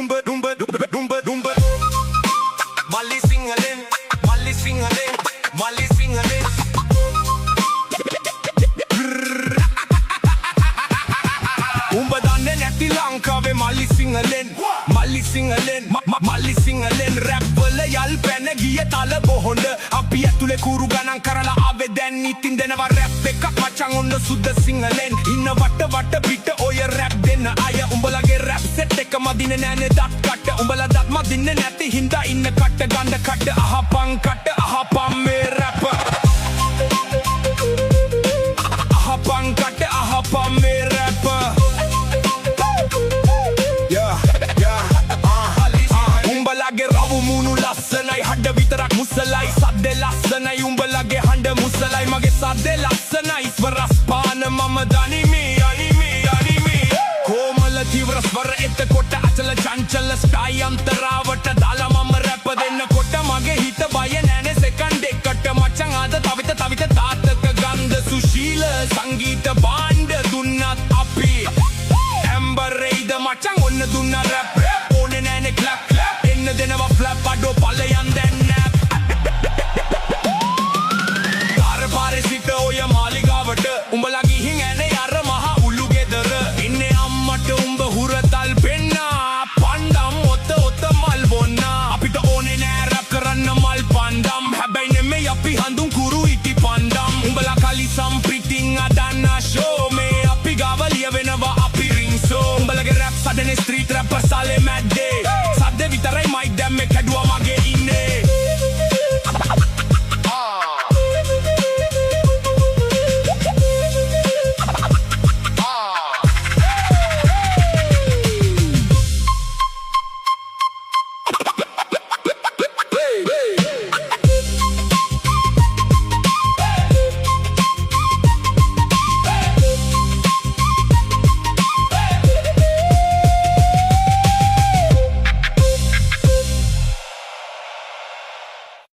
dumba Mali Singhalin Mali Singhalin Mali Singhalin උඹ දන්නේ නැති ලංකාවේ මල්ලි සිංහලෙන් මල්ලි සිංහලෙන් මල්ලි සිංහලෙන් රැප් වල යල් පැන ගිය තල බොහොඳ අපි ඇතුලේ කුරු ගණන් කරලා ආවේ දැන් ඉතින් දෙනවා රැප් එකක් මචං ඔන්න සුද්ද සිංහලෙන් ඉන්න වට පිට ඔය රැප් දෙන්න අය උඹලගේ රැප් සෙට් එක මදින්නේ නැනේ දත් කට උඹලා දත් මදින්නේ නැති හින්දා ඉන්න කට ගඳ කට අහපන් මේ රැප් අහපන් මේ රැප් උඹලගේ රවු මුණු ලස්සනයි හඩ විතරක් මුසලයි සද්දේ ලස්සනයි උඹලගේ හඬ මුසලයි මගේ සද්දේ ලස්සනයි ස්වරස් පාන මම දනිමි කොමල තීව්‍ර ස්වර එතකොට අචල චංචල ස්ටයි අන්තරාවට දාලා මම රැප් දෙන්නකොට මගේ හිත බය නැනේ සෙකන්ඩ් එකට මචං ආද තවිත තාතක ගන්ධ සුශීල සංගීත බාණ්ඩ දුන්නත් අපි ඇම්බරේද මචං ඔන්න දුන්න රැප් ඕනේ නැනේ ක්ලැප් එන්න දෙනවා ෆ්ලැප් අඩෝ පලයන් දැන් නැප් පාරේ සිට ඔය මාලිගාවට උඹලා ගිහින් ඇනේ අර මහ උළු ගෙදර ඉන්නේ අම්මට උඹ හුරතල් පෙන්නා පණ්ඩම් ඔත මල් බොන්නා අපිට ඕනේ නෑ රැප් කරන්න මල් පණ්ඩම් හැබැයි නෙමෙයි අපි හඳුන් කුරු ඉටි පණ්ඩම් උඹලා කලිසම් පිටින් අදන්නා ෂෝ මේ අපි ගාව ලියවෙනවා අපි රින්සෝ උඹලගේ රැප් සදනේ ස්ට්‍රීට් රැපර් සාලේ මැද්දේ